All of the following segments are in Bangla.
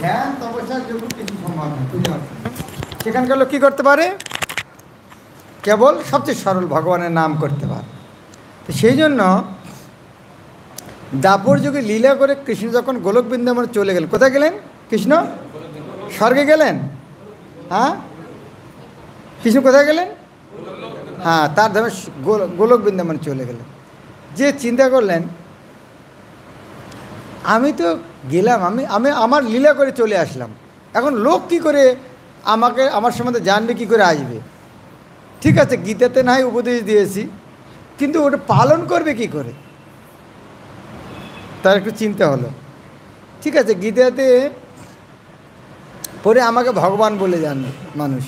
ধ্যান তপস্যার যোগ্য কিছু সম্ভব না, বুঝতে পারছেন? সেখানকার লোক কী করতে পারে? কেবল সবচেয়ে সরল ভগবানের নাম করতে পারে। তো সেই জন্য দাপর যুগে লীলা করে কৃষ্ণ যখন গোলক বৃন্দাবনে চলে গেলেন, কোথায় গেলেন কৃষ্ণ? স্বর্গে গেলেন। হ্যাঁ, কৃষ্ণ কোথায় গেলেন? হ্যাঁ, তার ধামে গোলক বৃন্দাবনে চলে গেলেন। যে চিন্তা করলেন আমি তো গেলাম, আমি আমার লীলা করে চলে আসলাম, এখন লোক কি করে আমার সম্বন্ধে জানবে, কি করে আসবে? ঠিক আছে, গীতাতে নাই উপদেশ দিয়েছি, কিন্তু ওটা পালন করবে কি করে? তার একটু চিন্তা হলো। ঠিক আছে, গীতাতে পরে আমাকে ভগবান বলে জানবে মানুষ।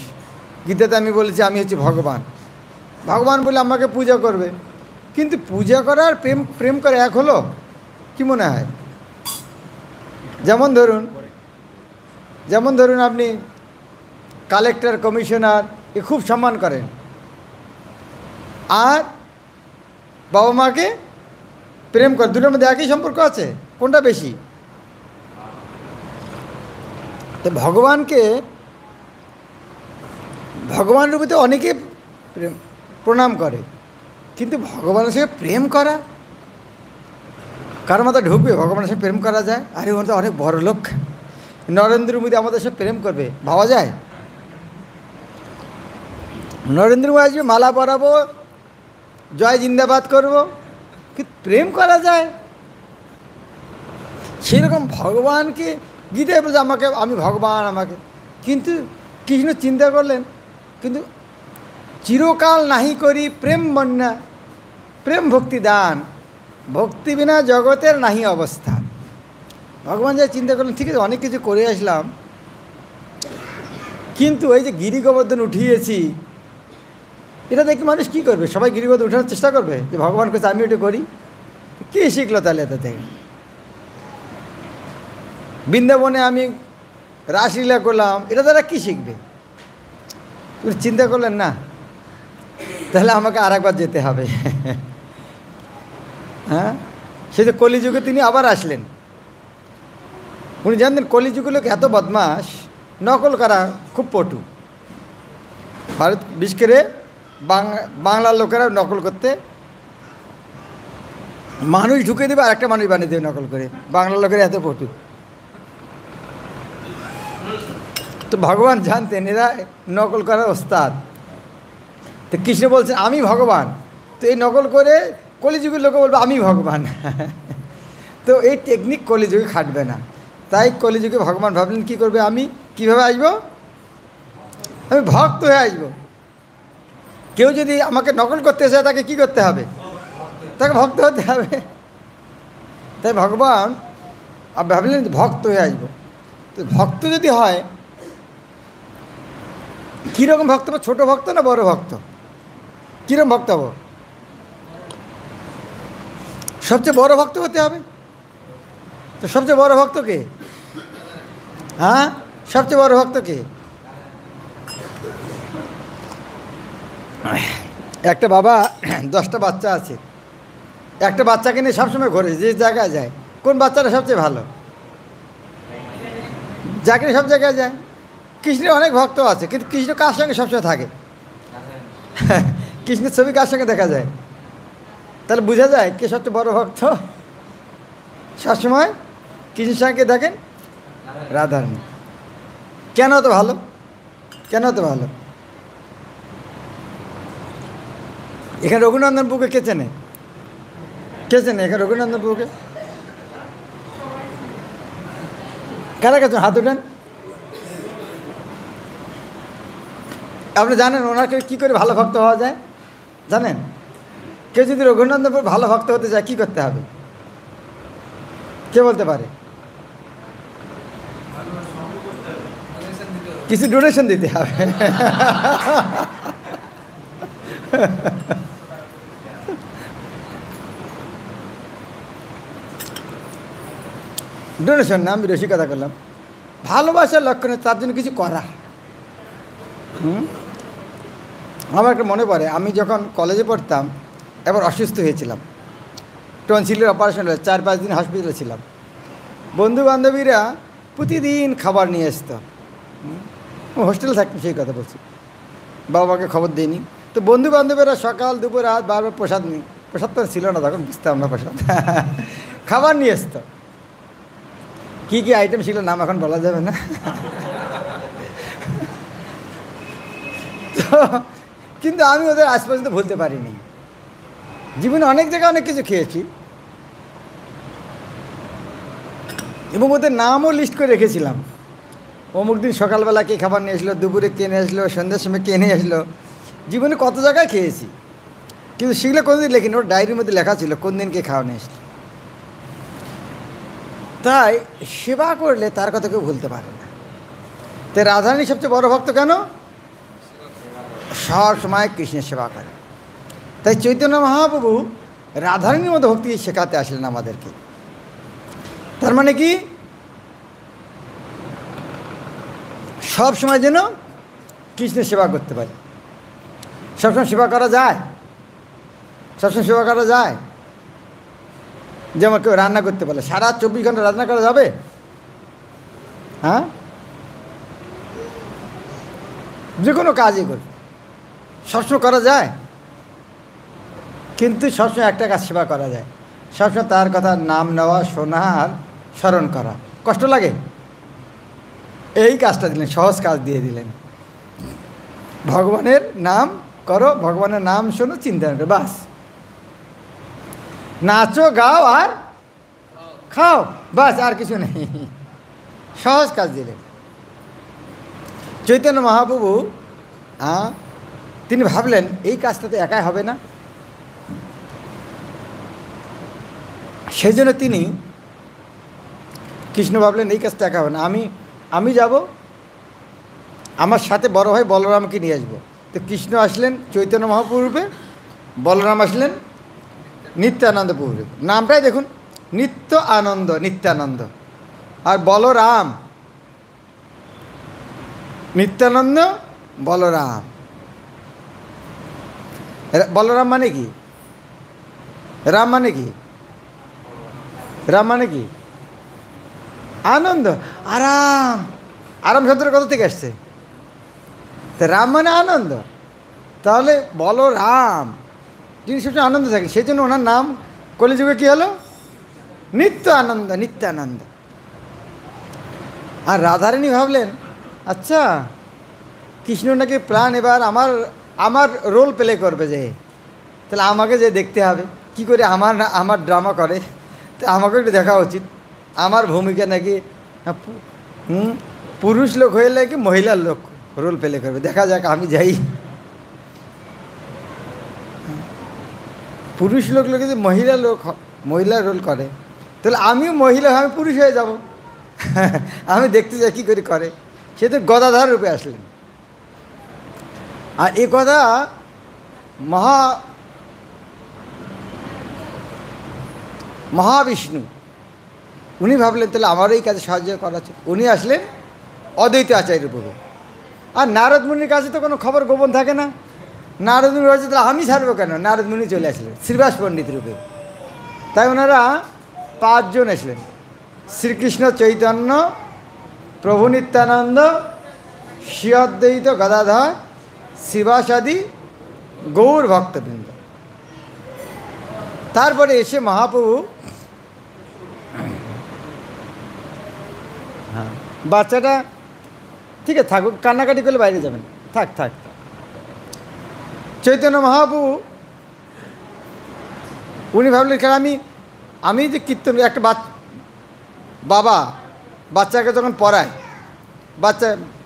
গীতাতে আমি বলেছি আমি হচ্ছি ভগবান, ভগবান বলে আমাকে পূজা করবে। কিন্তু পূজা করার প্রেম করে এক হলো? কি মনে হয়? যেমন ধরুন আপনি কালেক্টর, কমিশনার এ খুব সম্মান করেন, আর বাবা মাকে প্রেম করে, দুটোর মধ্যে একই সম্পর্ক আছে, কোনটা বেশি? তো ভগবান রূপে তো অনেকে প্রণাম করে, কিন্তু ভগবানের সঙ্গে প্রেম করা কারো মাথা ঢুকবে? ভগবানের সঙ্গে প্রেম করা যায়? আরে ওরা তো অনেক বড় লোক, নরেন্দ্র মোদী আমাদের সাথে প্রেম করবে, ভাবা যায়? নরেন্দ্র মোদী আসবে, মালা পরাবো, জয় জিন্দাবাদ করব, কিন্তু প্রেম করা যায়? সেরকম ভগবানকে গীতায় বলছে আমি ভগবান আমাকে, কিন্তু কৃষ্ণ চিন্তা করলেন কিন্তু চিরকাল নাহি করি প্রেম বন্যা, প্রেম ভক্তি দান, ভক্তি বিনা জগতের নাহি অবস্থা। ভগবান যা চিন্তা করলেন, ঠিক আছে অনেক কিছু করে আসলাম, কিন্তু এই যে গিরি গোবর্ধন উঠিয়েছি, এটা দেখে মানুষ কী করবে? সবাই গিরি গোবর্ধন উঠানোর চেষ্টা করবে যে ভগবান কাছে আমি ওটা করি। কী শিখলো তাহলে এতে থেকে? বৃন্দাবনে আমি রাসলীলা করলাম, এটা তারা কী শিখবে? চিন্তা করলেন না, তাহলে আমাকে আর একবার যেতে হবে। হ্যাঁ, সে যে কলিযুগে তিনি আবার আসলেন। উনি জানতেন কলিযুগে লোক এত বদমাস, নকল করা খুব পটু। ভারত বিশেষ করে বাংলার লোকেরা নকল করতে মানুষ ঢুকে দেবে আর একটা মানুষ বানিয়ে দেবে নকল করে, বাংলার লোকেরা এত পটু। তো ভগবান জানতেন এরা নকল করার ওস্তাদ। তো কৃষ্ণ বলছেন আমি ভগবান, তো এই নকল করে কলিযুগের লোকে বলবে আমি ভগবান। তো এই টেকনিক কলিযুগে খাটবে না, তাই কলিযুগে ভগবান ভাবলেন কী করবে? আমি কীভাবে আসবো? আমি ভক্ত হয়ে আসবো। কেউ যদি আমাকে নকল করতে চায় তাকে কী করতে হবে? তাকে ভক্ত হতে হবে। তাই ভগবান ভাবলেন ভক্ত হয়ে আসবো। তো ভক্ত যদি হয়, কীরকম ভক্ত হবো? ছোটো ভক্ত না বড় ভক্ত? কীরকম ভক্ত হবো? সবচেয়ে বড় ভক্ত হতে হবে। তো সবচেয়ে বড় ভক্ত কে? হ্যাঁ, সবচেয়ে বড় ভক্ত কে? একটা বাবা 10টা বাচ্চা আছে, একটা বাচ্চাকে নিয়ে সবসময় ঘোরে, যে জায়গায় যায়। কোন বাচ্চাটা সবচেয়ে ভালো? যাকে সব জায়গায় যায়। কৃষ্ণের অনেক ভক্ত আছে, কিন্তু কৃষ্ণ কার সঙ্গে সবসময় থাকে? কৃষ্ণের ছবি কার সঙ্গে দেখা যায়? তাহলে বোঝা যায় কে সবচেয়ে বড় ভক্ত। সবসময় কৃষ্ণের সঙ্গে দেখেন রাধারানী। কেন তো ভালো? কেন তো ভালো? এখানে রঘুনন্দন প্রভুকে কে চেনে? কে চেনে এখানে রঘুনন্দন প্রভুকে? কারা কাছে হাত উঠেন। আপনি জানেন ওনাকে কী করে ভালো ভক্ত হওয়া যায়? জানেন? কেউ যদি রঘুনন্দন প্রভু ভালো ভক্ত হতে চায় কী করতে হবে? কে বলতে পারে? কিছু ডোনেশন দিতে হবে। ডোনেশন না, আমি রসিকতা করলাম। ভালোবাসার লক্ষণে তার জন্য কিছু করা। আমার একটা মনে পড়ে, আমি যখন কলেজে পড়তাম এবার অসুস্থ হয়েছিলাম, টনসিলের অপারেশন হলে 4-5 দিন হসপিটালে ছিলাম। বন্ধু বান্ধবীরা প্রতিদিন খাবার নিয়ে আসতো। হোস্টেলে থাকতো, সেই কথা বলছি, বাবাকে খবর দিইনি। তো বন্ধু বান্ধবেরা সকাল দুপুর রাত বারবার প্রসাদ নিই, প্রসাদ তো ছিল না তখন, বুঝতাম না প্রসাদ, খাবার নিয়ে আসতো। কী কী আইটেম ছিল নাম এখন বলা যাবে না। তো কিন্তু আমি ওদের আজ পর্যন্ত ভুলতে পারিনি। জীবনে অনেক জায়গায় অনেক কিছু খেয়েছি এবং ওদের নামও লিস্ট করে রেখেছিলাম। অমুক দিন সকালবেলা কে খাবার নিয়ে আসলো, দুপুরে কে নিয়ে আসলো, সন্ধ্যার সময় কে নিয়ে আসলো। জীবনে কত জায়গায় খেয়েছি, কিন্তু সেগুলো কোনোদিন লেখিনি। ওর ডায়েরির মধ্যে লেখা ছিল কোন দিন কে খাওয়া নিয়ে আসলো। তাই সেবা করলে তার কথা কেউ ভুলতে পারে না। তাই রাধারানী সবচেয়ে বড় ভক্ত কেন? সব সময় কৃষ্ণের সেবা করে। তাই চৈতন্য মহাপ্রভু রাধারানীর মতো ভক্তি শেখাতে আসলেন আমাদেরকে। তার মানে কি, সব সময় যেন কৃষ্ণের সেবা করতে পারি। সবসময় সেবা করা যায়? সবসময় সেবা করা যায়? যেমন কেউ রান্না করতে পারলে সারা 24 ঘন্টা রান্না করা যাবে? হ্যাঁ, যে কোনো কাজই করবে, সবসময় করা যায়। কিন্তু সবসময় একটা কাজ সেবা করা যায়, সবসময় তার কথা নাম নেওয়া, শোনা আর স্মরণ করা। কষ্ট লাগে? এই কাজটা দিলেন, সহজ কাজ দিয়ে দিলেন। ভগবানের নাম করো, ভগবানের নাম শোনো, চিন্তা করো, বাস। নাচো, গাও আর খাও, বাস, আর কিছু নেই। সহজ কাজ দিলেন। চৈতন্য মহাপ্রভু তিনি ভাবলেন এই কাজটা তো একাই হবে না, সেই জন্য তিনি কৃষ্ণ ভাবলেন এই কাজটা একা হবে না, আমি যাব, আমার সাথে বড় ভাই বলরামকে নিয়ে আসবো। তো কৃষ্ণ আসলেন চৈতন্য মহাপ্রভু রূপে, বলরাম আসলেন নিত্যানন্দ প্রভু রূপে। নামটাই দেখুন, নিত্য আনন্দ, নিত্যানন্দ। আর বলরাম, নিত্যানন্দ, বলরাম। বলরাম মানে কি? রাম মানে কি? রাম মানে কি? আনন্দ, আরাম। আরাম শব্দটা কোথা থেকে আসছে? তা রাম মানে আনন্দ। তাহলে বলরাম যিনি সবসময় আনন্দ থাকে, সেই জন্য ওনার নাম কলিযুগে কী হলো? নিত্য আনন্দ, নিত্যানন্দ। আর রাধারানী ভাবলেন আচ্ছা কৃষ্ণ নাকি প্রাণ এবার আমার রোল প্লে করবে, যে তাহলে আমাকে যে দেখতে হবে কি করে আমার ড্রামা করে, তো আমাকে একটু দেখা উচিত। আমার ভূমিকা নাকি পুরুষ লোক হয়ে নাকি মহিলার লোক রোল প্লে করবে, দেখা যাক, আমি যাই। পুরুষ লোক যদি মহিলা রোল করে, তাহলে আমিও মহিলা, আমি পুরুষ হয়ে যাব। আমি দেখতে যাই কী করে। সে তো গদাধর রূপে আসলেন। আর এ কথা মহাবিষ্ণু উনি ভাবলেন তাহলে আমারও এই কাজে সাহায্য করা উচিত। উনি আসলেন অদ্বৈত আচার্য প্রভু। আর নারদ মুনির কাছে তো কোনো খবর গোপন থাকে না। নারদ মুনি বলছে তাহলে আমি ছাড়বো কেন? নারদ মুনি চলে আসলেন শ্রীবাস পণ্ডিত রূপে। তাই ওনারা 5 জন আসলেন, শ্রীকৃষ্ণ চৈতন্য, প্রভু নিত্যানন্দ, শ্রী অদ্বৈত গদাধর, শ্রীবাসাদি গৌর ভক্তবৃন্দ। তারপরে এসে মহাপ্রভু বাচ্চাটা ঠিক আছে থাকুক, কান্নাকাটি করলে বাইরে যাবেন, থাক। চৈতন্য মহাপ্রভু উনি ভাবলেন কারণ আমি যে কীর্তন একটা বাচ্চাকে যখন পড়ায়,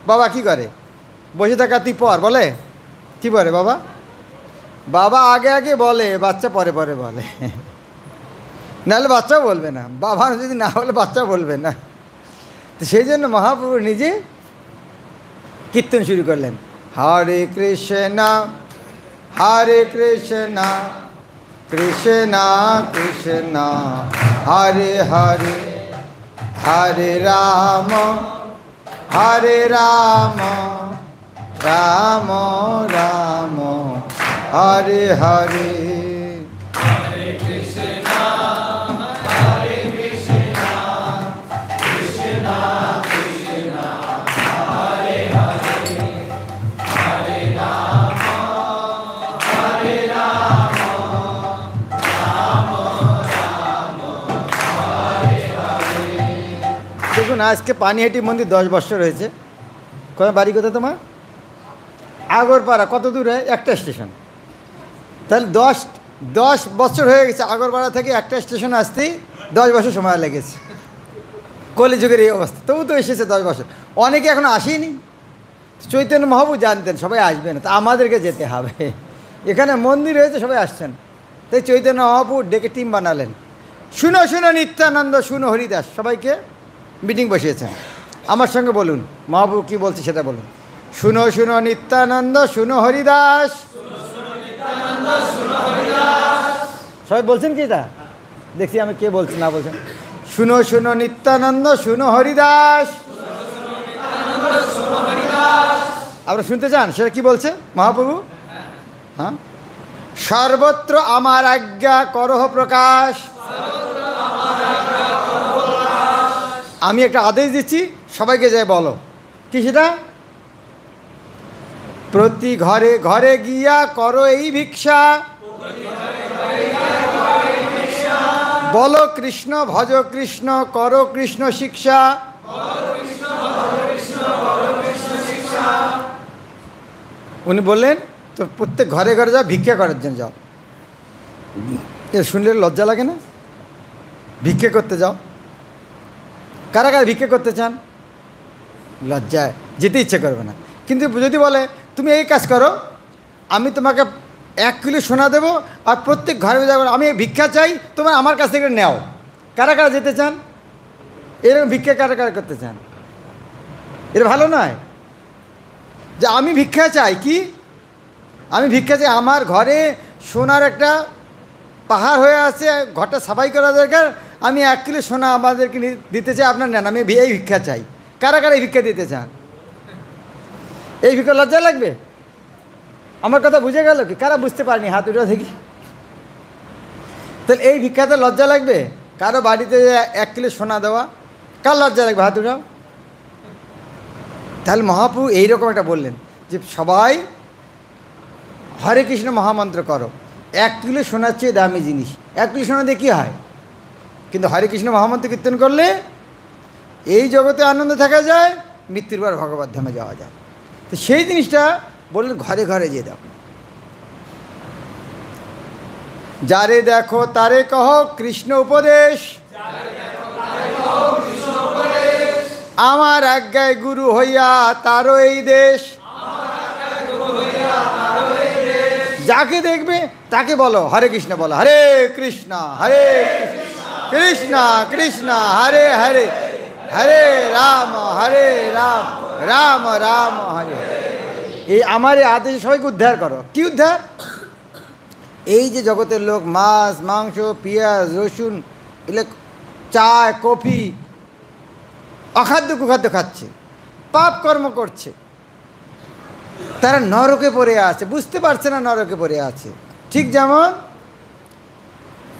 বাবা কি করে? বসে থাকা তুই পর বলে, কি বলে বাবা আগে বলে, বাচ্চা পরে বলে। নাহলে বাচ্চাও বলবে না, বাবা যদি না বলে বাচ্চা বলবে না। তো সেই জন্য মহাপ্রভু নিজে কীর্তন শুরু করলেন, হরে কৃষ্ণ হরে কৃষ্ণ কৃষ্ণ কৃষ্ণ হরে হরে, হরে Ram Ram Ram Hare Hare. Hare Krishna, Krishna Krishna দেখুন আজকে পানিহাটি মন্দির 10 বছর হয়েছে। কোথায় বাড়ি, কোথায় তোমার? আগরপাড়া। কত দূরে? একটা স্টেশন। তাহলে 10 বছর হয়ে গেছে আগরপাড়া থেকে একটা স্টেশন আসতেই 10 বছর সময় লেগেছে। কলিযুগের এই অবস্থা, তবু তো এসেছে 10 বছর। অনেকে এখনো আসেনি। চৈতন্য মহাপ্রভু জানতেন সবাই আসবে না, তা আমাদেরকে যেতে হবে। এখানে মন্দির হয়েছে, সবাই আসছেন, তাই চৈতন্য মহাপ্রভু ডেকে টিম বানালেন। শুনো শুনো নিত্যানন্দ, শুনো হরিদাস, সবাইকে মিটিং বসিয়েছেন। আমার সঙ্গে বলুন মহাপ্রভু কী বলছে সেটা বলুন। শুনো শুনো নিত্যানন্দ, শুনো হরিদাস। সবাই বলছেন কি এটা? দেখছি আমি কে বলছি না বলছেন। শুনো শুনো নিত্যানন্দ, শুনো হরিদাস। আপনারা শুনতে চান সেটা কি বলছে মহাপ্রভু? হ্যাঁ, সর্বত্র আমার আজ্ঞা করহ প্রকাশ। আমি একটা আদেশ দিচ্ছি, সবাইকে যাই বলো। কি সেটা? প্রতি ঘরে ঘরে গিয়া করো এই ভিক্ষা। বলো কৃষ্ণ ভজ কৃষ্ণ, করো কৃষ্ণ শিক্ষা। উনি বললেন তো প্রত্যেক ঘরে ঘরে যাও, ভিক্ষা করার জন্য যাও। এ শুনলে লজ্জা লাগে না? ভিক্ষে করতে যাও। কারা কারা ভিক্ষে করতে চান? লজ্জায় যেতে ইচ্ছে করবে না। কিন্তু যদি বলে তুমি এই কাজ করো, আমি তোমাকে 1 কিলো সোনা দেবো, আর প্রত্যেক ঘরে যাবো, আমি ভিক্ষা চাই, তোমার আমার কাছ থেকে নেও। কারা কারা যেতে চান? এরকম ভিক্ষা কারা কারা করতে চান? এটা ভালো নয় যে আমি ভিক্ষা চাই। কি আমি ভিক্ষা চাই? আমার ঘরে সোনার একটা পাহাড় হয়ে আছে, ঘরটা সাফাই করা দরকার, আমি 1 কিলো সোনা আমাদেরকে দিতে চাই, আপনার নেন, আমি এই ভিক্ষা চাই। কারা কারা এই ভিক্ষা দিতে চান? এই ভিক্ষা লজ্জা লাগবে? আমার কথা বুঝে গেল কি? কারা বুঝতে পারেনি হাত উঠা দেখি। তাহলে এই ভিক্ষাতে লজ্জা লাগবে? কারো বাড়িতে 1 কিলো সোনা দেওয়া কার লজ্জা লাগবে? হাত উঠাও। তাহলে মহাপ্রভু এইরকম একটা বললেন যে সবাই হরে কৃষ্ণ মহামন্ত্র করো। 1 কিলো সোনার চেয়ে দামি জিনিস। 1 কিলো সোনা দিয়ে কী হয়? কিন্তু হরে কৃষ্ণ মহামন্ত্র কীর্তন করলে এই জগতে আনন্দ থাকা যায়, মৃত্যুর পর ভগবত ধামে যাওয়া যায়। তো সেই জিনিসটা বললেন ঘরে ঘরে যেয়ে দাও। যারে দেখো তারে কহ কৃষ্ণ উপদেশ, আমার আজ্ঞায় গুরু হইয়া তারও এই দেশ। যাকে দেখবে তাকে বলো হরে কৃষ্ণ, বলো হরে কৃষ্ণ হরে কৃষ্ণ কৃষ্ণ হরে হরে, হরে রাম রাম রাম হরে। এই আমার এই আদেশে সবাইকে উদ্ধার করো। কি উদ্ধার? এই যে জগতের লোক মাছ মাংস পেঁয়াজ রসুন এগুলো, চা কফি, অখাদ্য কুখাদ্য খাচ্ছে, পাপ কর্ম করছে, তারা নরকে পড়ে আছে, বুঝতে পারছে না নরকে পড়ে আছে। ঠিক যেমন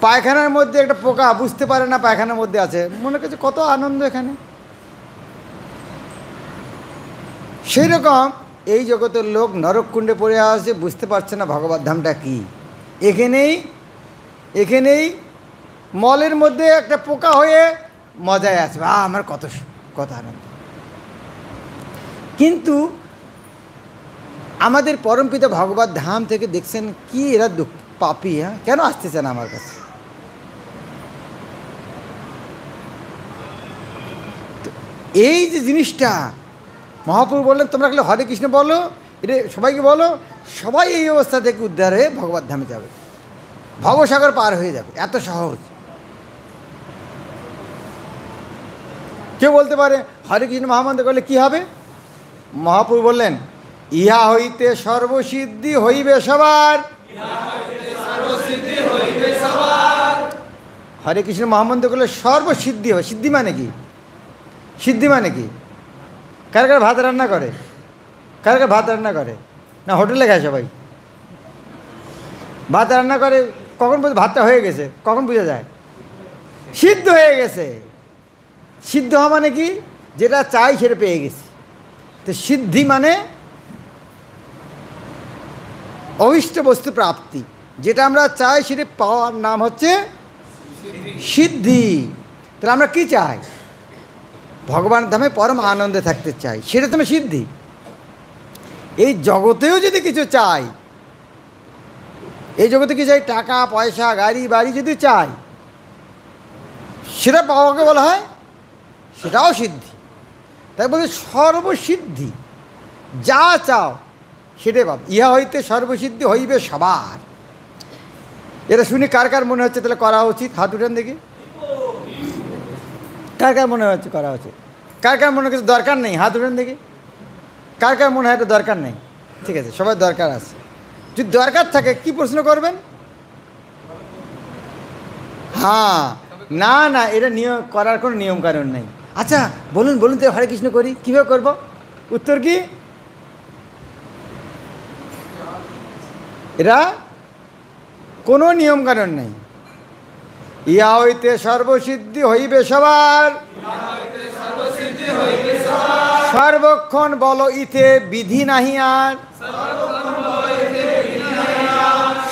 পায়খানার মধ্যে একটা পোকা বুঝতে পারে না পায়খানার মধ্যে আছে, মনে করছে কত আনন্দ এখানে। সেই রকম এই জগতের লোক নরককুণ্ডে পড়ে আছে, বুঝতে পারছে না ভগবত ধামটা কী। এখানেই মলের মধ্যে একটা পোকা হয়ে মজায় আছে, আমার কত কত আনন্দ। কিন্তু আমাদের পরমপিতা ভগবত ধাম থেকে দেখছেন কি এরা পাপী, হ্যাঁ কেন আসতেছে না আমার কাছে? এই যে জিনিসটা মহাপ্রভু বললেন তোমরা খালি হরে কৃষ্ণ বলো, এটা সবাইকে বলো, সবাই এই অবস্থা থেকে উদ্ধার হয়ে ভগবত ধামে যাবে, ভবসাগর পার হয়ে যাবে। এত সহজ। কেউ বলতে পারে হরে কৃষ্ণ মহামন্ত্র করলে কি হবে? মহাপ্রভু বললেন ইহা হইতে সর্বসিদ্ধি হইবে সবার। হরে কৃষ্ণ মহামন্ত্র করলে সর্বসিদ্ধি হবে। সিদ্ধি মানে কি? সিদ্ধি মানে কি? কার কার ভাত রান্না করে? কার কার ভাত রান্না করে? না হোটেলে খায় সবাই? ভাত রান্না করে কখন পর্যন্ত ভাতটা হয়ে গেছে কখন বোঝা যায়? সিদ্ধ হয়ে গেছে। সিদ্ধ হওয়া মানে কি? যেটা চাই সেটা পেয়ে গেছি। তো সিদ্ধি মানে অভিষ্ট বস্তু প্রাপ্তি, যেটা আমরা চাই সেটা পাওয়ার নাম হচ্ছে সিদ্ধি। তাহলে আমরা কি চাই? ভগবান ধামে পরম আনন্দে থাকতে চাই, সেটা তোমার সিদ্ধি। এই জগতেও যদি কিছু চাই, এই জগতে কি চাই, টাকা পয়সা গাড়ি বাড়ি যদি চাই, সেটা পাওয়াকে বলা হয়, সেটাও সিদ্ধি। তাই বলছে সর্বসিদ্ধি, যা চাও সেটাই পাব। ইহা হইতে সর্বসিদ্ধি হইবে সবার। এটা শুনি কার কার মনে হচ্ছে তাহলে করা উচিত? হাত উঠান দেখি, কার কার মনে হচ্ছে করা উচিত? কার কার মনে হচ্ছে দরকার নেই? হাত উঠান দেখি, কার কার মনে হয় এটা দরকার নেই? ঠিক আছে, সবার দরকার আছে। যদি দরকার থাকে কি প্রশ্ন করবেন? হ্যাঁ, না না, এটা নিয়ম করার কোনো নিয়ম কানুন নেই। আচ্ছা বলুন বলুন তো, হরে কৃষ্ণ করি কীভাবে করব? উত্তর কি? এরা কোনো নিয়ম কানুন নেই। ইহা হইতে সর্বসিদ্ধি হইবে সবার, সর্বক্ষণ বল ইতে বিধি নাহি আর।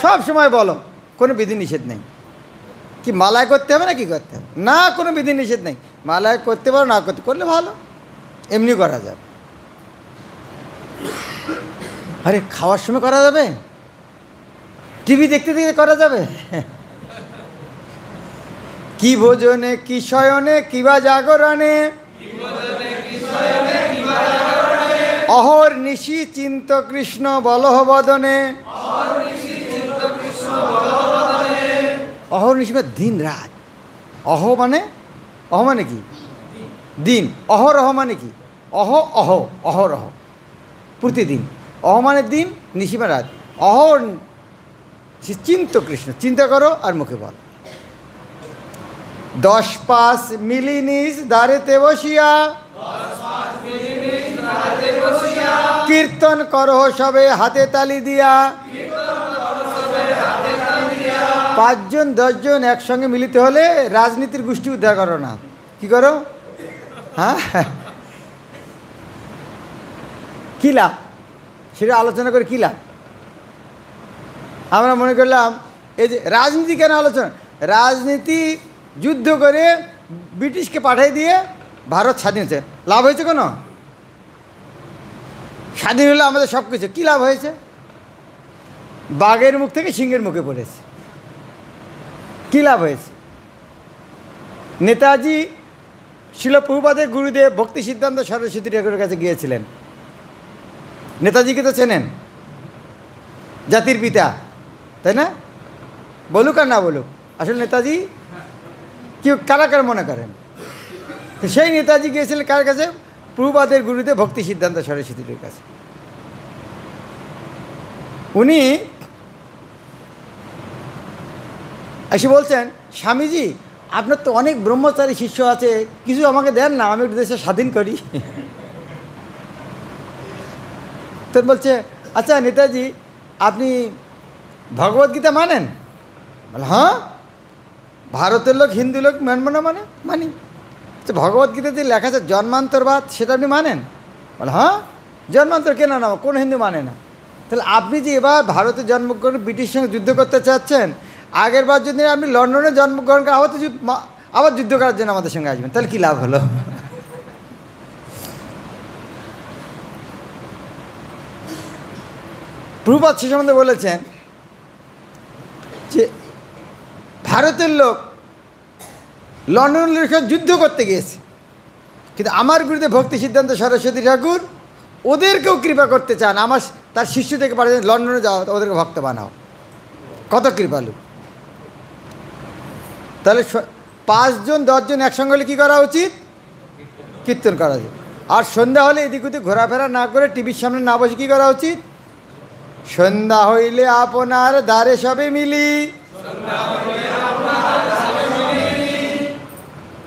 সব সময় বলো, কোনো বিধি নিষেধ নেই। কি মালায় করতে হবে না কি করতে হবে? না, কোনো বিধি নিষেধ নেই। মালায় করতে পারো, না করতে করলে ভালো, এমনি করা যাবে। আরে খাওয়ার সময় করা যাবে, টিভি দেখতে দেখতে করা যাবে। কি ভোজনে কি শয়নে কিবা জাগরণে, অহর নিশি চিন্ত কৃষ্ণ বলহ বদনে। অহর নিশি মানে দিন রাত। অহ মানে কি? দিন। অহরহ মানে কি? অহরহ প্রতিদিন। অহ মানে দিন, নিশি মানে রাত। অহর চিন্ত কৃষ্ণ, চিন্তা করো আর মুখে বল। 10 পাঁচ মিলি নিজ দ্বারেতে বসিয়া, কীর্তন করো সবে হাতে তালি দিয়া। 5 জন 10 জন একসঙ্গে মিলিত হলে রাজনীতির গোষ্ঠী উদ্ধার করো না, কি করো? হ্যাঁ, কি লাভ? সেটা আলোচনা করে কি লাভ? আমরা মনে করলাম এই যে রাজনীতি কেন আলোচনা, রাজনীতি যুদ্ধ করে ব্রিটিশকে পাঠিয়ে দিয়ে ভারত স্বাধীন হয়েছে, লাভ হয়েছে কোনো? স্বাধীন হলে আমাদের সব কিছু, কী লাভ হয়েছে? বাঘের মুখ থেকে সিংহের মুখে পড়েছে, কী লাভ হয়েছে? নেতাজি শিল প্রভুপাদের গুরুদেব ভক্তি সিদ্ধান্ত সরস্বতী ঠাকুরের কাছে গিয়েছিলেন। নেতাজিকে তো চেনেন, জাতির পিতা, তাই না? বলুক আর না বলুক, আসলে নেতাজি কি কারা কারা মনে করেন? সেই নেতাজি গিয়েছিলেন কার কাছে? প্রভুপাদের গুরুদেব ভক্তি সিদ্ধান্ত সরস্বতীর কাছে। উনি এসে বলছেন, স্বামীজি আপনার তো অনেক ব্রহ্মচারী শিষ্য আছে, কিছু আমাকে দেন না, আমি একটু দেশে স্বাধীন করি। তো বলছে, আচ্ছা নেতাজি আপনি ভগবদ্গীতা মানেন? বলে হ্যাঁ, ভারতের লোক হিন্দু লোক মানব না মানে মানি। তো ভগবদ্গীতাতে লেখা আছে জন্মান্তরবাদ, সেটা আপনি মানেন? বলে হ্যাঁ, জন্মান্তর কেন না, কোন হিন্দু মানে না। তাহলে আপনি যে এবার ভারতে জন্মগ্রহণ ব্রিটিশ সঙ্গে যুদ্ধ করতে চাচ্ছেন, আগের বার যদি আপনি লন্ডনে জন্মগ্রহণ করে আবার যুদ্ধ করার জন্য আমাদের সঙ্গে আসবেন, তাহলে কী লাভ হলো? প্রভুপাদ সে সম্বন্ধে বলেছেন যে ভারতের লোক লন্ডনের সঙ্গে যুদ্ধ করতে গিয়েছে, কিন্তু আমার গুরুদেব ভক্তি সিদ্ধান্ত সরস্বতী ঠাকুর ওদেরকেও কৃপা করতে চান, আমার তার শিষ্য থেকে পাঠিয়েছেন লন্ডনে যাও, ওদেরকে ভক্ত বানাও। কত কৃপালু! তাহলে 5 জন 10 জন একসঙ্গে হলে কী করা উচিত? কীর্তন করা উচিত। আর সন্ধ্যা হলে এদিক ওদিক ঘোরাফেরা না করে টিভির সামনে না বসে কী করা উচিত? সন্ধ্যা হইলে আপনার দ্বারে সবে মিলি,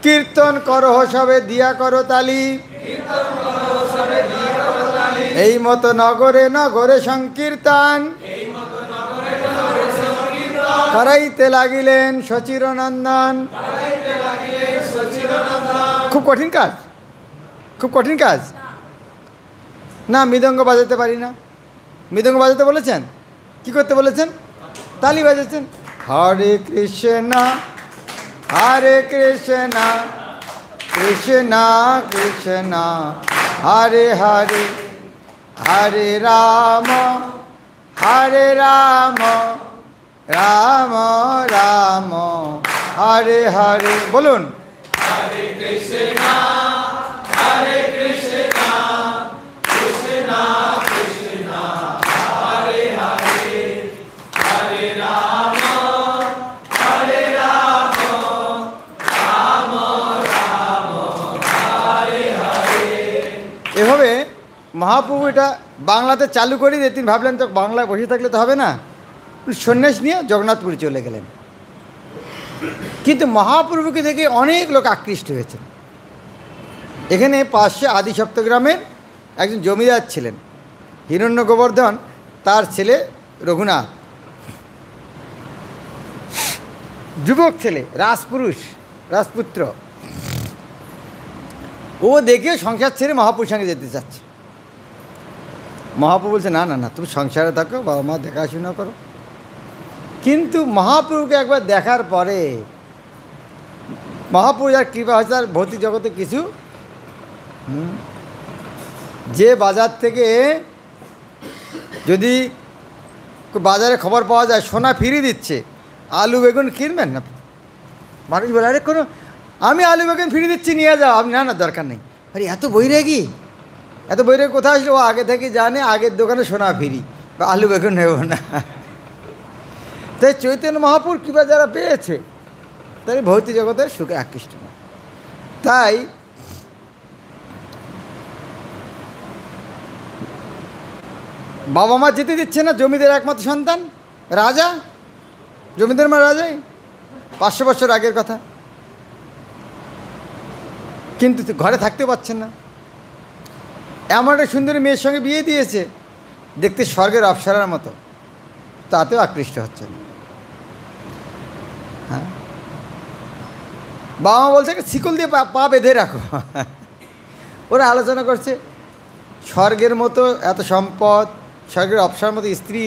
কীর্তন করো সবে দিয়া করো তালি। এই মতো নগরে নগরে সংকীর্তন করাইতে লাগিলেন সচিরনন্দন। খুব কঠিন কাজ, খুব কঠিন কাজ না। মৃদঙ্গ বাজাতে পারি না, মৃদঙ্গ বাজাতে বলেছেন, কি করতে বলেছেন? তালি বাজাচ্ছেন। হরে কৃষ্ণ কৃষ্ণ কৃষ্ণ হরে হরে হরে রাম রাম রাম হরে হরে। বলুন হরে কৃষ্ণ হরে কৃষ্ণ কৃষ্ণ কৃষ্ণ হরে হরে হরে রাম রাম রাম হরে হরে। এভাবে মহাপ্রভু এটা বাংলাতে চালু করে দিয়ে তিনি ভাবলেন তো বাংলায় বসে থাকলে তো হবে না, সন্ন্যাস নিয়ে জগন্নাথপুরে চলে গেলেন। কিন্তু মহাপ্রভুকে দেখে অনেক লোক আকৃষ্ট হয়েছে। এখানে পাশে আদি সপ্তগ্রামের একজন জমিদার ছিলেন হিরণ্য গোবর্ধন, তার ছেলে রঘুনাথ, যুবক ছেলে, রাজপুরুষ, রাজপুত্র। ও দেখে সংসার ছেড়ে মহাপ্রভুর সঙ্গে যেতে চাচ্ছে। মহাপ্রভু বলছে না না না, তুমি সংসারে থাকো, বাবা মা দেখাশোনা করো। কিন্তু মহাপ্রভুকে একবার দেখার পরে মহাপ্রভু যার কৃপা হয়েছে তার ভৌতিক জগতে কিছু যে বাজার থেকে যদি বাজারে খবর পাওয়া যায় সোনা ফিরিয়ে দিচ্ছে, আলু বেগুন কিনবেন না? মানুষ বলে আরে কোনো আমি আলু বেগুন ফিরিয়ে দিচ্ছি, নিয়ে যাও। আপনি না না দরকার নেই। আরে এত বৈরাগী, এত বৈরাগী কোথায় আসলে? ও আগে থেকে জানে আগের দোকানে সোনা ফিরি বা আলু বেগুন নেব না। তাই চৈতন্য মহাপুর কৃপা যারা পেয়েছে তাই ভৌতিক জগতের সুখে আকৃষ্ট না। তাই বাবা মা যেতে দিচ্ছে না, জমিদার একমাত্র সন্তান, রাজা, জমিদার মা রাজাই, 500 বছর আগের কথা। কিন্তু ঘরে থাকতে পারছেন না। এমন একটা সুন্দরী মেয়ের সঙ্গে বিয়ে দিয়েছে, দেখতে স্বর্গের অপ্সরার মতো, তাতেও আকৃষ্ট হচ্ছেন। হ্যাঁ, বাবা মা বলছে শিকল দিয়ে পা বেঁধে রাখো। ওরা আলোচনা করছে স্বর্গের মতো এত সম্পদ, স্বর্গের অপ্সরার মতো স্ত্রী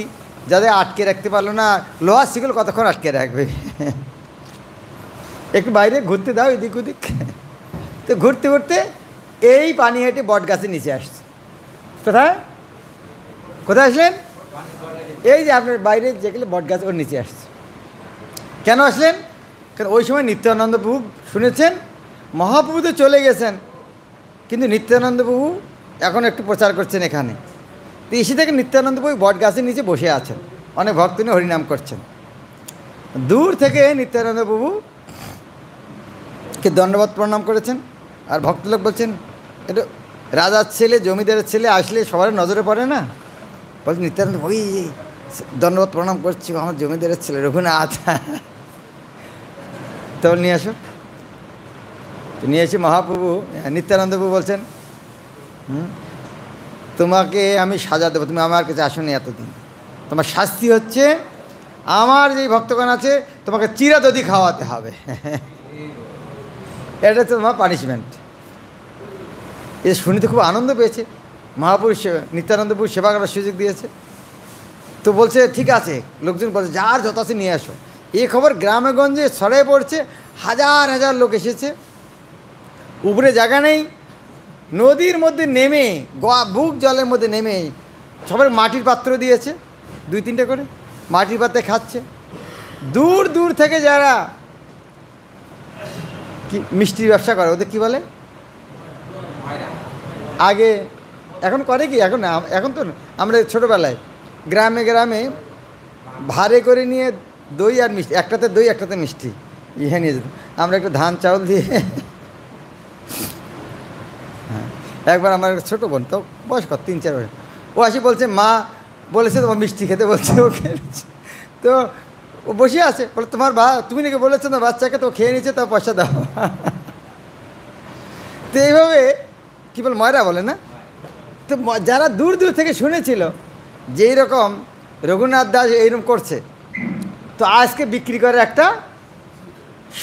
যাদের আটকে রাখতে পারলো না, লোহার শিকল কতক্ষণ আটকে রাখবে? একটু বাইরে ঘুরতে দাও এদিক ওদিক। তো ঘুরতে ঘুরতে এই পানি হেঁটে বট গাছের নিচে আসছে। কোথায় কোথায় আসলেন? এই যে আপনার বাইরে যেগুলো বট গাছ, ওর নিচে আসছে। কেন আসলেন? কারণ ওই সময় নিত্যানন্দ প্রভু শুনেছেন মহাপ্রভু তো চলে গেছেন, কিন্তু নিত্যানন্দ প্রভু এখন একটু প্রচার করছেন এখানে। তো এসে থেকে নিত্যানন্দ প্রভু বট গাছের নিচে বসে আছেন, অনেক ভক্ত নিয়ে হরিনাম করছেন। দূর থেকে নিত্যানন্দ প্রভুকে দণ্ডবত প্রণাম করেছেন। আর ভক্তলোক বলছেন এটা রাজার ছেলে, জমিদারের ছেলে আসলে সবার নজরে পড়ে না। বলছেন নিত্যানন্দ ওই দণ্ডবত প্রণাম করছি, আমার জমিদারের ছেলে রঘুনাথ। তো নিয়ে আসো। তো নিয়ে এসে মহাপ্রভু নিত্যানন্দ প্রভু বলছেন তোমাকে আমি সাজা দেবো, তুমি আমার কাছে আসোনি এতদিন, তোমার শাস্তি হচ্ছে আমার যেই ভক্তগণ আছে তোমাকে চিরাদধি খাওয়াতে হবে। এটা হচ্ছে তোমার পানিশমেন্ট। এ শুনে তো খুব আনন্দ পেয়েছে মহাপুরুষ, নিত্যানন্দ প্রভু সেবা করার সুযোগ দিয়েছে। তো বলছে ঠিক আছে, লোকজন বলছে যার যত আছে নিয়ে আসো। এই খবর গ্রামে গঞ্জে ছড়িয়ে পড়ছে, হাজার হাজার লোক এসেছে। উপরে জায়গা নেই, নদীর মধ্যে নেমে বুক জলের মধ্যে নেমে সবাই মাটির পাত্র দিয়েছে, 2-3টে করে মাটির পাত্রে খাচ্ছে। দূর দূর থেকে যারা কি মিষ্টির ব্যবসা করে, ওদের কী বলে আগে, এখন করে কি, এখন তো আমরা ছোটোবেলায় গ্রামে গ্রামে ভারে করে নিয়ে দই আর মিষ্টি, একটাতে দই একটাতে মিষ্টি ইয়ে নিয়ে যেত। আমরা একটু ধান চাউল দিয়ে, হ্যাঁ, একবার আমার ছোটো বোন, তো বয়স কত 3-4 বছর, ও আসি বলছে মা বলেছে তোমার মিষ্টি খেতে বলছে, ও খেয়ে নিচ্ছে। তো ও বসে আছে, বলে তোমার তুমি নাকি বলেছো না বাচ্চাকে, তো খেয়ে নিচ্ছে, তাও পয়সা দাও। তো এইভাবে কী বল ময়রা বলে না। তো যারা দূর দূর থেকে শুনেছিল যে এইরকম রঘুনাথ দাস এইরকম করছে, তো আজকে বিক্রি করার একটা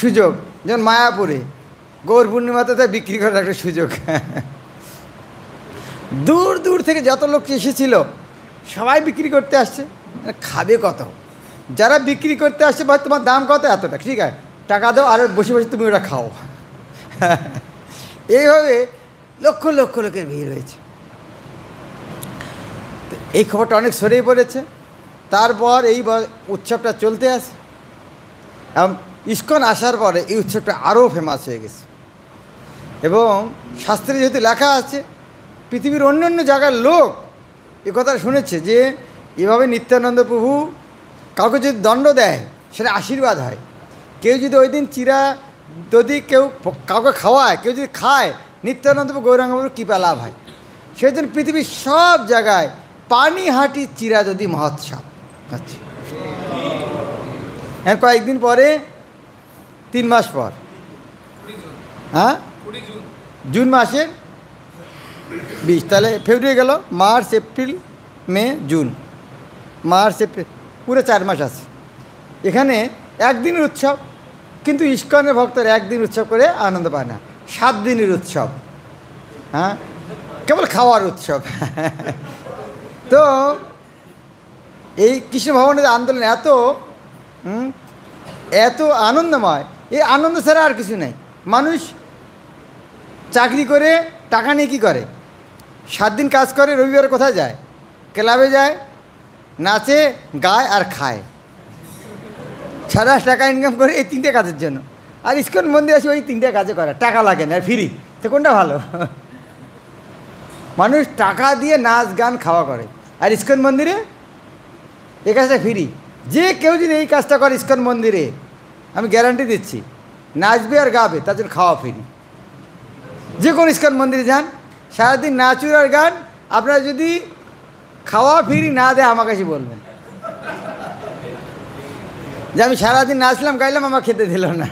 সুযোগ, যেমন মায়াপুরে গৌর পূর্ণিমাতে তাই বিক্রি করার একটা সুযোগ। দূর দূর থেকে যত লোক এসেছিল সবাই বিক্রি করতে আসছে, খাবে কত? যারা বিক্রি করতে আসছে ভাই তোমার দাম কত? এত টাকা, ঠিক আছে টাকা দাও, আর বসে বসে তুমি ওটা খাও। এইভাবে লক্ষ লক্ষ লোকের ভিড় হয়েছে। এই খবরটা অনেক ছড়িয়ে পড়েছে। তারপর এই উৎসবটা চলতে আসে এবং ইস্কন আসার পরে এই উৎসবটা আরও ফেমাস হয়ে গেছে। এবং শাস্ত্রে যেহেতু লেখা আছে, পৃথিবীর অন্য অন্য জায়গার লোক এ কথা শুনেছে যে এভাবে নিত্যানন্দ প্রভু কাউকে যদি দণ্ড দেয় সেটা আশীর্বাদ হয়। কেউ যদি ওই দিন চিরা যদি কেউ কাউকে খাওয়ায়, কেউ যদি খায়, নিত্যানন্দ প্রভু গৌরাঙ্গ প্রভুর কৃপা লাভ হয়। সেই জন্য পৃথিবীর সব জায়গায় পানিহাটি চিরা যদি মহোৎসব আচ্ছা। হ্যাঁ, কয়েকদিন পরে 3 মাস পর, হ্যাঁ জুন মাসের 20, তাহলে ফেব্রুয়ারি গেল, March April May June, March April পুরো 4 মাস আছে। এখানে একদিনের উৎসব, কিন্তু ইস্কনের ভক্তরা একদিন উৎসব করে আনন্দ পায় না, 7 দিনের উৎসব। হ্যাঁ, কেবল খাওয়ার উৎসব। তো এই কৃষ্ণ ভবনের আন্দোলন এত আনন্দময়, এই আনন্দ ছাড়া আর কিছু নেই। মানুষ চাকরি করে টাকা নিয়ে কী করে? 7 দিন কাজ করে, রবিবার কোথায় যায়? ক্লাবে যায়, নাচে, গায় আর খায়। সারা টাকা ইনকাম করে এই 3টে কাজের জন্য। আর ইস্কন মন্দির আছে ওই 3টে কাজে করে, টাকা লাগে না, আর ফ্রি। তো কোনটা ভালো? মানুষ টাকা দিয়ে নাচ গান খাওয়া করে, আর ইস্কন মন্দিরে এই কাজটা ফ্রি। যে কেউ যদি এই কাজটা করে ইস্কন মন্দিরে, আমি গ্যারান্টি দিচ্ছি নাচবে আর গাবে, তার জন্য খাওয়া ফ্রি। যে কোনো ইস্কন মন্দিরে যান, সারাদিন নাচুর আর গান, আপনারা যদি খাওয়া ফ্রি না দেয় আমার কাছে বলবেন যে আমি সারাদিন নাচলাম গাইলাম, আমার খেতে দিল না।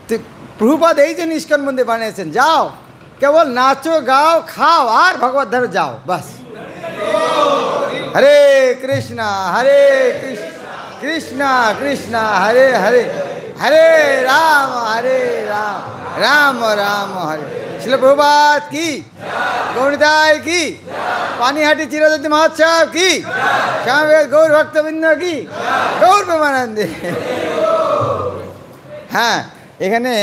তো প্রভুপাদ এই জন্য ইস্কন মন্দির বানিয়েছেন, যাও কেবল নাচো গাও খাও আর ভগবত ধারে যাও, বাস। হরে কৃষ্ণ কৃষ্ণ কৃষ্ণ হরে হরে, হরে রাম রাম রাম হরে। শিল প্রভুপাদ কি, গৌরীদায় কি, পানিহাটি চিরাজয়ন্তী মহোৎসব কি, স্বামী গৌর ভক্তবৃন্দ কি, গৌর প্রেমানন্দে। হ্যাঁ, এখানে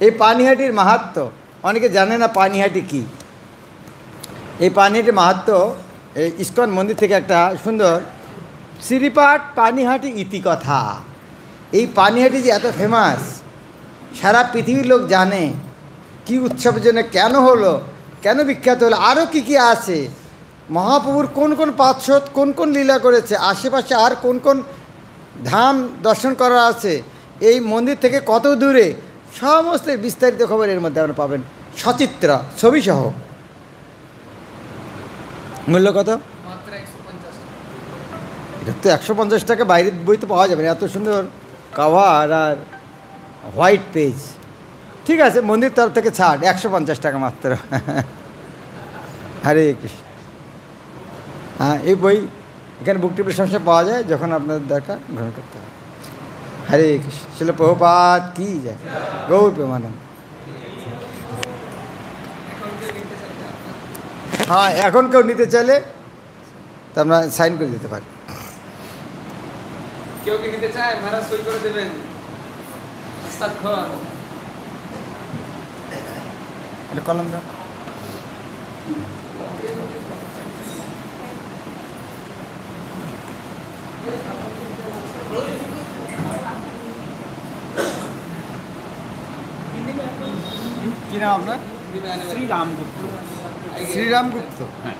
এই পানিহাটির মাহাত্ম্য অনেকে জানে না। পানিহাটি কি? এই পানিহাটির মাহাত্ম্য এই ইস্কন মন্দির থেকে একটা সুন্দর শ্রীপাঠ পানিহাটি ইতিকথা। এই পানিহাটি যে এত ফেমাস, সারা পৃথিবীর লোক জানে কি উৎসবের জন্য, কেন হলো, কেন বিখ্যাত হলো, আরও কী কী আছে, মহাপ্রভুর কোন কোন পার্শ্বদ কোন কোন লীলা করেছে, আশেপাশে আর কোন কোন ধাম দর্শন করা আছে, এই মন্দির থেকে কত দূরে, সমস্ত বিস্তারিত খবর এর মধ্যে আপনারা পাবেন, সচিত্র ছবিসহ। মূল্য কত? এটা তো 150 টাকা, বাইরের বই তো পাওয়া যাবে না, এত সুন্দর কাভার আর হোয়াইট পেজ। ঠিক আছে, মন্দির তরফ থেকে ছাড়, 150 টাকা মাত্র। হরে কৃষ্ণ। হ্যাঁ, এই বই এখানে বুক টিপের সমস্যা পাওয়া যায়, যখন আপনাদের দরকার গ্রহণ করতে হবে। হরে কৃষ্ণ। শিল প্রভুপাদ কি যায়, গৌর প্রেমানন্দ। হ্যাঁ, এখন কেউ নিতে চাইলে তো আমরা সাইন করে দিতে পারি। কেউ কি নিতে চায়, মহারাজ সই করে দেবেন, হস্তাক্ষর। কলম দাও। কি নাম আপনার? শ্রীরামগুপ্ত। শ্রীরামগুপ্ত। হ্যাঁ।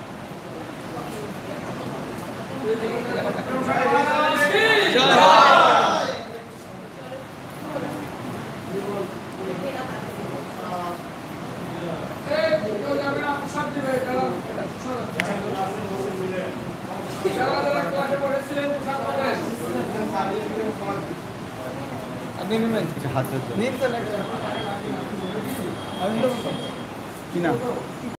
আপনি নেবেন কিছু হাত ধরতে? নিন তো, কি নাম?